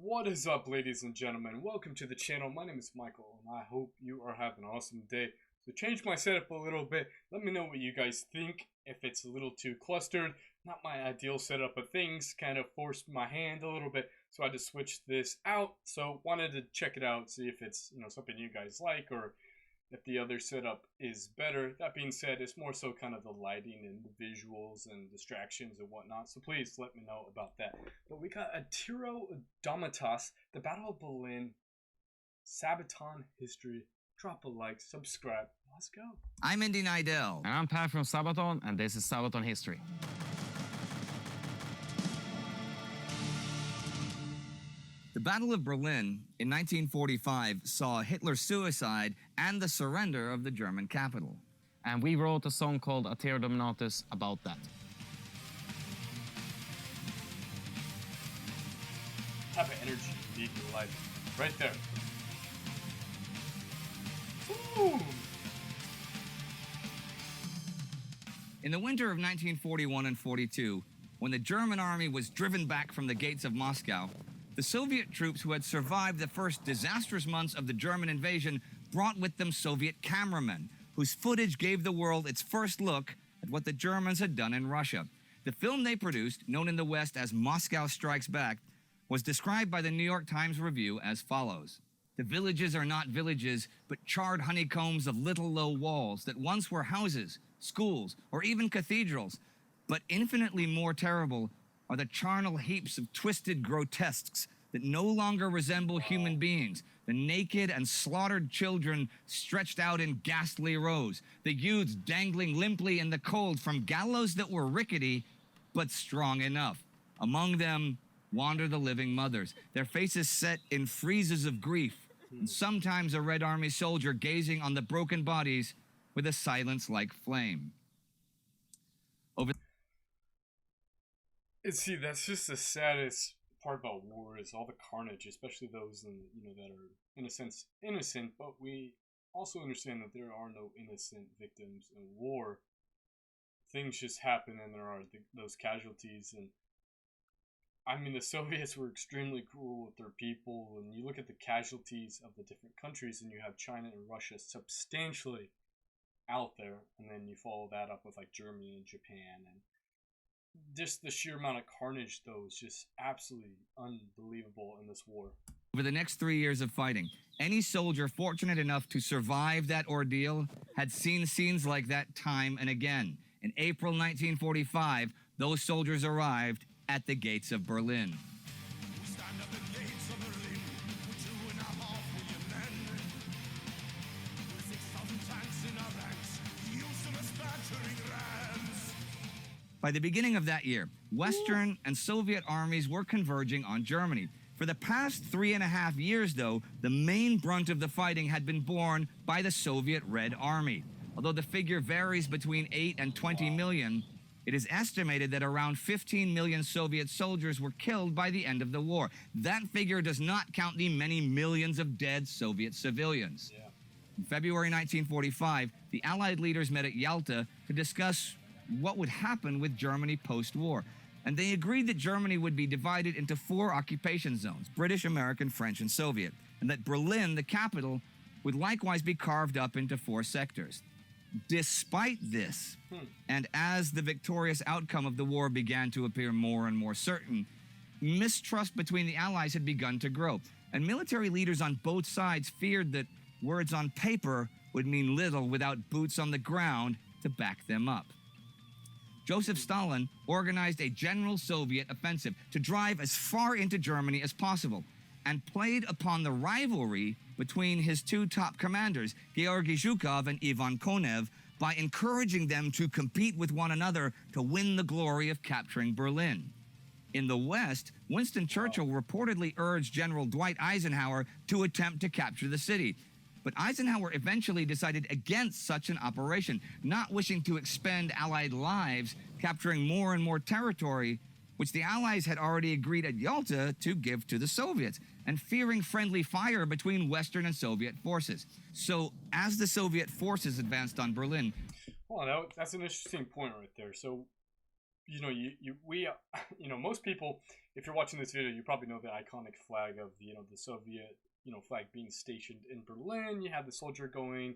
What is up, ladies and gentlemen? Welcome to the channel. My name is Michael, and I hope you are having an awesome day. So change my setup a little bit. Let me know what you guys think. If it's a little too clustered, not my ideal setup of things, kind of forced my hand a little bit, so I had to switch this out. So wanted to check it out, see if it's something you guys like, or if the other setup is better. That being said, it's more so kind of the lighting and the visuals and distractions and whatnot, so please let me know about that. But we got Attero Dominatus, the Battle of Berlin, Sabaton History. Drop a like, subscribe. Let's go. I'm Indy Nidell. And I'm Pat from Sabaton, and this is Sabaton History. The Battle of Berlin in 1945 saw Hitler's suicide and the surrender of the German capital. And we wrote a song called Attero Dominatus about that. Type of energy you need in your life. Right there. Ooh. In the winter of 1941 and 42, when the German army was driven back from the gates of Moscow, the Soviet troops who had survived the first disastrous months of the German invasion brought with them Soviet cameramen, whose footage gave the world its first look at what the Germans had done in Russia. The film they produced, known in the West as Moscow Strikes Back, was described by the New York Times Review as follows. The villages are not villages, but charred honeycombs of little low walls that once were houses, schools, or even cathedrals. But infinitely more terrible are the charnel heaps of twisted grotesques that no longer resemble human beings, the naked and slaughtered children stretched out in ghastly rows, the youths dangling limply in the cold from gallows that were rickety but strong enough. Among them wander the living mothers, their faces set in friezes of grief, and sometimes a Red Army soldier gazing on the broken bodies with a silence like flame. See, that's just the saddest part about war is all the carnage, especially those that are in a sense innocent, but we also understand that there are no innocent victims in war. Things just happen and there are those casualties, and I mean, the Soviets were extremely cruel with their people, and you look at the casualties of the different countries, and you have China and Russia substantially out there, and then you follow that up with like Germany and Japan, and just the sheer amount of carnage, though, is just absolutely unbelievable in this war. Over the next 3 years of fighting, any soldier fortunate enough to survive that ordeal had seen scenes like that time and again. In April 1945, those soldiers arrived at the gates of Berlin. By the beginning of that year, Western and Soviet armies were converging on Germany. For the past 3.5 years, though, the main brunt of the fighting had been borne by the Soviet Red Army. Although the figure varies between 8 and 20 million, it is estimated that around 15 million Soviet soldiers were killed by the end of the war. That figure does not count the many millions of dead Soviet civilians. Yeah. In February 1945, the Allied leaders met at Yalta to discuss what would happen with Germany post-war. And they agreed that Germany would be divided into 4 occupation zones, British, American, French, and Soviet, and that Berlin, the capital, would likewise be carved up into 4 sectors. Despite this, and as the victorious outcome of the war began to appear more and more certain, mistrust between the Allies had begun to grow, and military leaders on both sides feared that words on paper would mean little without boots on the ground to back them up. Joseph Stalin organized a general Soviet offensive to drive as far into Germany as possible, and played upon the rivalry between his 2 top commanders, Georgy Zhukov and Ivan Konev, by encouraging them to compete with one another to win the glory of capturing Berlin. In the West, Winston Churchill reportedly urged General Dwight Eisenhower to attempt to capture the city. But Eisenhower eventually decided against such an operation, not wishing to expend Allied lives capturing more and more territory, which the Allies had already agreed at Yalta to give to the Soviets, and fearing friendly fire between Western and Soviet forces. So, as the Soviet forces advanced on Berlin... Well, that's an interesting point right there. So, most people, if you're watching this video, you probably know the iconic flag of, the Soviet, flag being stationed in Berlin. You had the soldier going,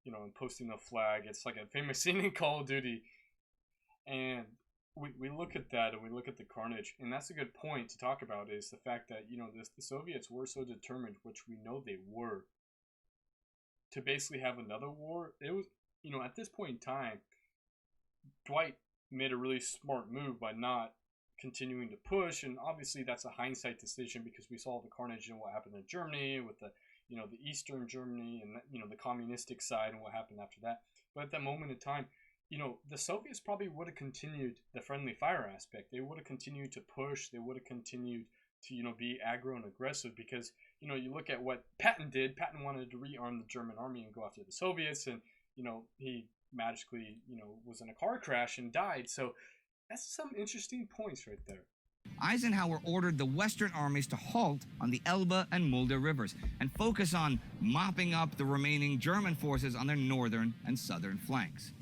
and posting the flag. It's like a famous scene in Call of Duty. And we look at that and we look at the carnage. And that's a good point to talk about, is the fact that, the Soviets were so determined, which we know they were, to basically have another war. It was, at this point in time, Dwight made a really smart move by not continuing to push, and obviously that's a hindsight decision because we saw the carnage and what happened in Germany with the the Eastern Germany and the communistic side and what happened after that. But at that moment in time, the Soviets probably would have continued the friendly fire aspect. They would have continued to push. They would have continued to be aggro and aggressive because you look at what Patton did. Patton wanted to rearm the German army and go after the Soviets, and he magically was in a car crash and died. So that's some interesting points right there. Eisenhower ordered the Western armies to halt on the Elbe and Mulde rivers and focus on mopping up the remaining German forces on their northern and southern flanks.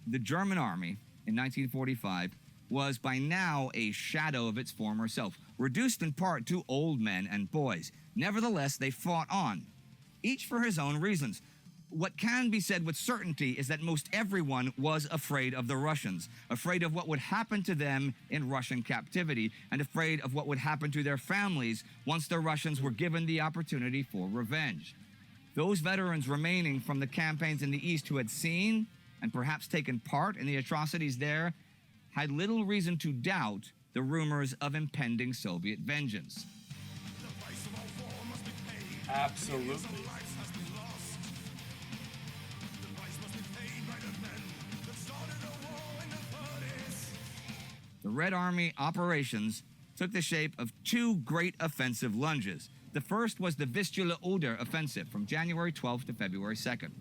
The German army in 1945 was by now a shadow of its former self, reduced in part to old men and boys. Nevertheless, they fought on, each for his own reasons. What can be said with certainty is that most everyone was afraid of the Russians, afraid of what would happen to them in Russian captivity, and afraid of what would happen to their families once the Russians were given the opportunity for revenge. Those veterans remaining from the campaigns in the East who had seen and perhaps taken part in the atrocities there had little reason to doubt the rumors of impending Soviet vengeance. Absolutely. The Red Army operations took the shape of two great offensive lunges. The first was the Vistula-Oder offensive from January 12th to February 2nd.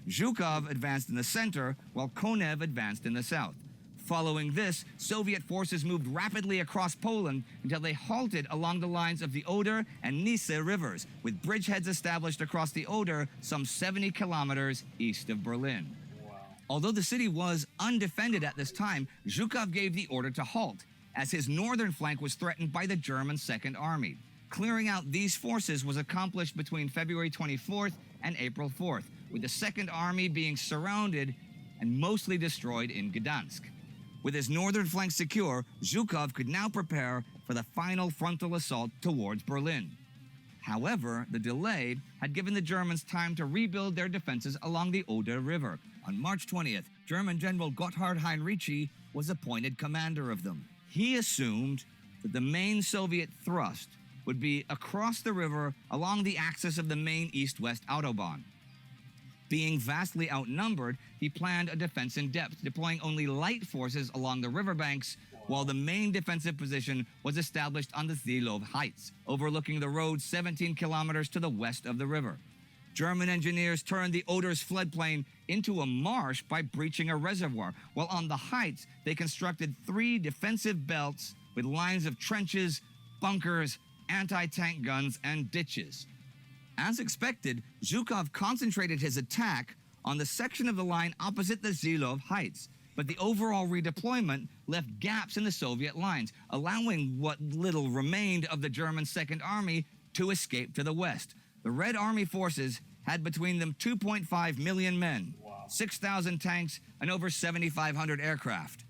Zhukov advanced in the center, while Konev advanced in the south. Following this, Soviet forces moved rapidly across Poland until they halted along the lines of the Oder and Nisse rivers, with bridgeheads established across the Oder some 70 kilometers east of Berlin. Although the city was undefended at this time, Zhukov gave the order to halt, as his northern flank was threatened by the German Second Army. Clearing out these forces was accomplished between February 24th and April 4th, with the Second Army being surrounded and mostly destroyed in Gdansk. With his northern flank secure, Zhukov could now prepare for the final frontal assault towards Berlin. However, the delay had given the Germans time to rebuild their defenses along the Oder River. On March 20th, German General Gotthard Heinrici was appointed commander of them. He assumed that the main Soviet thrust would be across the river along the axis of the main east-west Autobahn. Being vastly outnumbered, he planned a defense in depth, deploying only light forces along the riverbanks, while the main defensive position was established on the Zilov Heights, overlooking the road 17 kilometers to the west of the river. German engineers turned the Oder's floodplain into a marsh by breaching a reservoir, while on the heights they constructed 3 defensive belts with lines of trenches, bunkers, anti-tank guns, and ditches. As expected, Zhukov concentrated his attack on the section of the line opposite the Zilov Heights, but the overall redeployment left gaps in the Soviet lines, allowing what little remained of the German Second Army to escape to the west. The Red Army forces had between them 2.5 million men, 6,000 tanks, and over 7,500 aircraft.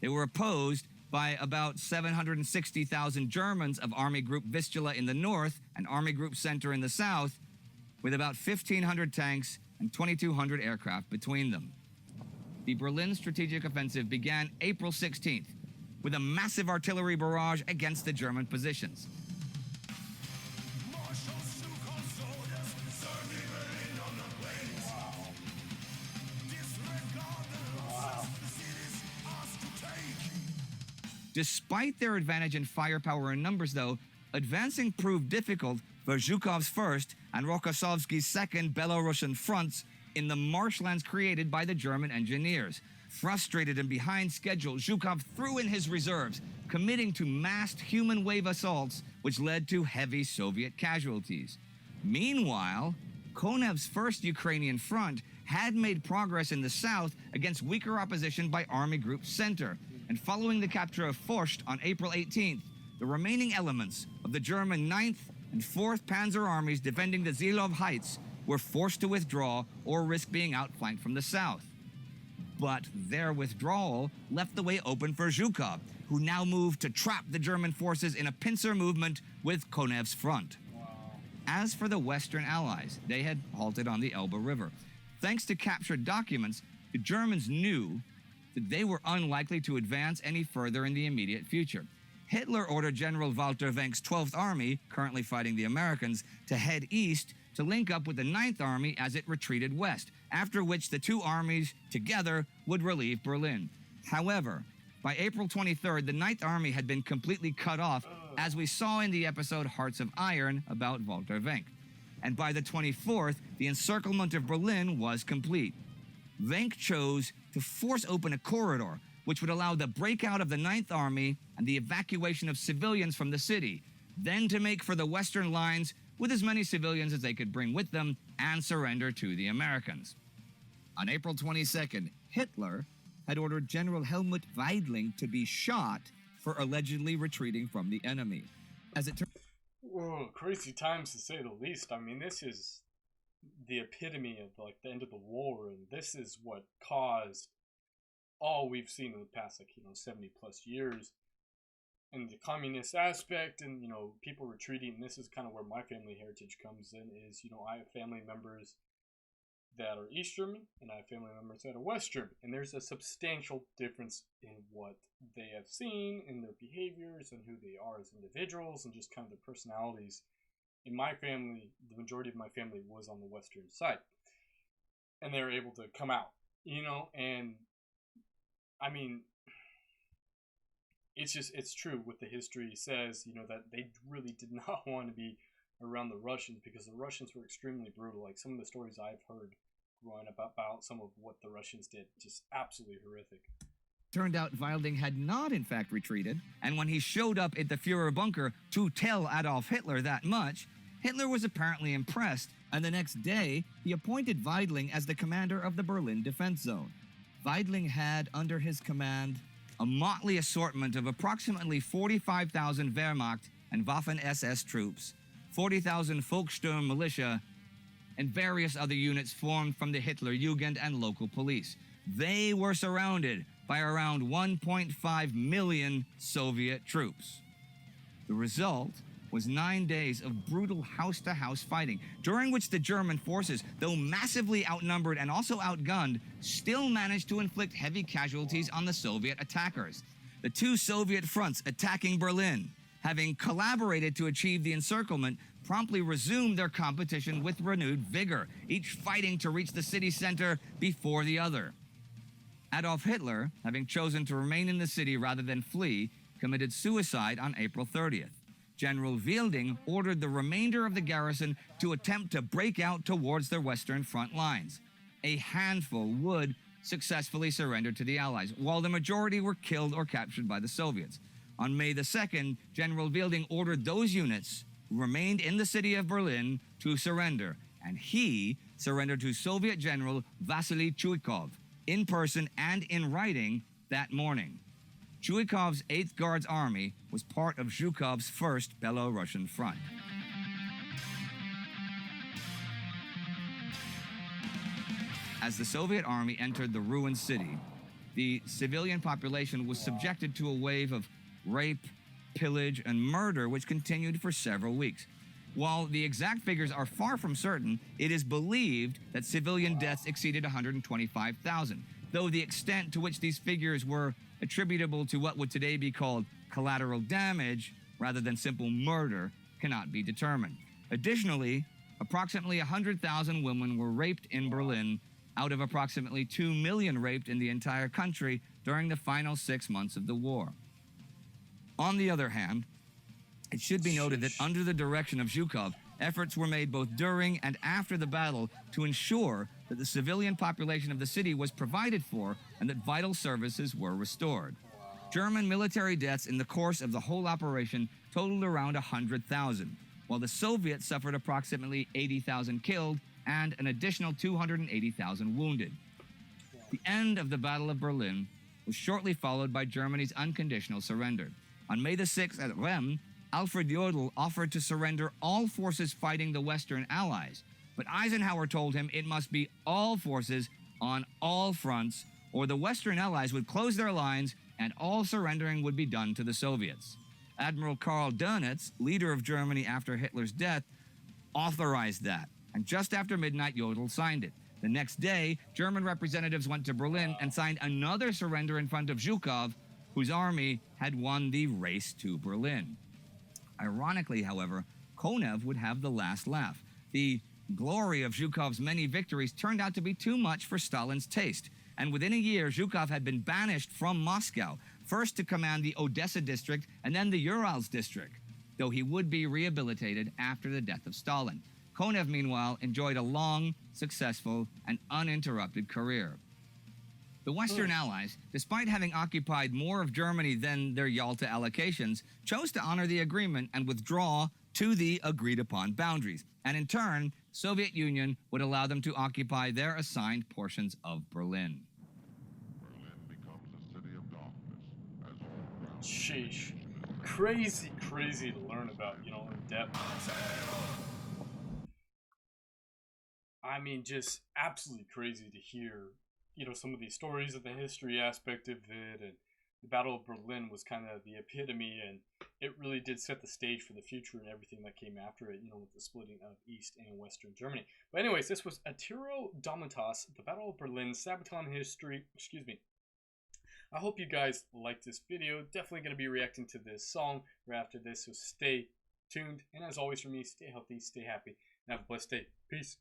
They were opposed by about 760,000 Germans of Army Group Vistula in the north and Army Group Center in the south, with about 1,500 tanks and 2,200 aircraft between them. The Berlin strategic offensive began April 16th with a massive artillery barrage against the German positions. Despite their advantage in firepower and numbers, though, advancing proved difficult for Zhukov's first and Rokossovsky's second Belarusian fronts in the marshlands created by the German engineers. Frustrated and behind schedule, Zhukov threw in his reserves, committing to massed human wave assaults, which led to heavy Soviet casualties. Meanwhile, Konev's first Ukrainian front had made progress in the south against weaker opposition by Army Group Center. and following the capture of Forst on April 18th, the remaining elements of the German 9th and 4th Panzer Armies defending the Zilov Heights were forced to withdraw or risk being outflanked from the south. But their withdrawal left the way open for Zhukov, who now moved to trap the German forces in a pincer movement with Konev's front. As for the Western Allies, they had halted on the Elbe River. Thanks to captured documents, the Germans knew that they were unlikely to advance any further in the immediate future. Hitler ordered General Walter Wenck's 12th Army, currently fighting the Americans, to head east to link up with the 9th Army as it retreated west, after which the two armies together would relieve Berlin. However, by April 23rd, the 9th Army had been completely cut off, as we saw in the episode Hearts of Iron about Walter Wenck. And by the 24th, the encirclement of Berlin was complete. Wenck chose to force open a corridor which would allow the breakout of the 9th Army and the evacuation of civilians from the city, then to make for the western lines with as many civilians as they could bring with them and surrender to the Americans. On April 22nd, Hitler had ordered General Helmut Weidling to be shot for allegedly retreating from the enemy. As it turned, Whoa, crazy times to say the least. I mean, this is the epitome of like the end of the war, and this is what caused all we've seen in the past, 70 plus years. And the communist aspect and, people retreating, and this is kind of where my family heritage comes in, is, I have family members that are East German, and I have family members that are West German. And there's a substantial difference in what they have seen, in their behaviors, and who they are as individuals, and just kind of their personalities. In my family, the majority of my family was on the Western side. And they were able to come out, and I mean, it's true what the history says, that they really did not want to be around the Russians because the Russians were extremely brutal. Like some of the stories I've heard growing up about some of what the Russians did, just absolutely horrific. turned out Weidling had not in fact retreated, and when he showed up at the Führer bunker to tell Adolf Hitler that much, Hitler was apparently impressed, and the next day he appointed Weidling as the commander of the Berlin Defense Zone. Weidling had under his command a motley assortment of approximately 45,000 Wehrmacht and Waffen-SS troops, 40,000 Volkssturm militia, and various other units formed from the Hitler Jugend and local police. They were surrounded by around 1.5 million Soviet troops. The result was 9 days of brutal house-to-house fighting, during which the German forces, though massively outnumbered and also outgunned, still managed to inflict heavy casualties on the Soviet attackers. The two Soviet fronts attacking Berlin, having collaborated to achieve the encirclement, promptly resumed their competition with renewed vigor, each fighting to reach the city center before the other. Adolf Hitler, having chosen to remain in the city rather than flee, committed suicide on April 30th. General Wilding ordered the remainder of the garrison to attempt to break out towards their western front lines. A handful would successfully surrender to the Allies, while the majority were killed or captured by the Soviets. On May the 2nd, General Wilding ordered those units who remained in the city of Berlin to surrender, and he surrendered to Soviet General Vasily Chuikov, in person and in writing, that morning. Chuikov's 8th Guards Army was part of Zhukov's 1st Belarusian Front. As the Soviet army entered the ruined city, the civilian population was subjected to a wave of rape, pillage, and murder which continued for several weeks. While the exact figures are far from certain, it is believed that civilian deaths exceeded 125,000, though the extent to which these figures were attributable to what would today be called collateral damage rather than simple murder cannot be determined. Additionally, approximately 100,000 women were raped in Berlin out of approximately 2 million raped in the entire country during the final 6 months of the war. On the other hand, it should be noted that under the direction of Zhukov, efforts were made both during and after the battle to ensure that the civilian population of the city was provided for and that vital services were restored. German military deaths in the course of the whole operation totaled around 100,000, while the Soviets suffered approximately 80,000 killed and an additional 280,000 wounded. The end of the Battle of Berlin was shortly followed by Germany's unconditional surrender. On May the 6th at Rheims, Alfred Jodl offered to surrender all forces fighting the Western Allies, but Eisenhower told him it must be all forces on all fronts, or the Western Allies would close their lines and all surrendering would be done to the Soviets. Admiral Karl Dönitz, leader of Germany after Hitler's death, authorized that, and just after midnight, Jodl signed it. The next day, German representatives went to Berlin and signed another surrender in front of Zhukov, whose army had won the race to Berlin. Ironically, however, Konev would have the last laugh. The glory of Zhukov's many victories turned out to be too much for Stalin's taste, and within a year, Zhukov had been banished from Moscow, first to command the Odessa district and then the Urals district, though he would be rehabilitated after the death of Stalin. Konev, meanwhile, enjoyed a long, successful, and uninterrupted career. The Western Allies, despite having occupied more of Germany than their Yalta allocations, chose to honor the agreement and withdraw to the agreed-upon boundaries. And in turn, Soviet Union would allow them to occupy their assigned portions of Berlin. Berlin becomes a city of darkness as all around. Sheesh. Crazy to learn about, you know, in depth. I mean, just absolutely crazy to hear, you know, some of these stories of the history aspect of it, and the Battle of Berlin was kind of the epitome, and it really did set the stage for the future and everything that came after it, you know, with the splitting of East and Western Germany. But anyways, this was Attero Dominatus, the Battle of Berlin, Sabaton History, I hope you guys liked this video. Definitely going to be reacting to this song right after this, so stay tuned. And as always for me, stay healthy, stay happy, and have a blessed day. Peace.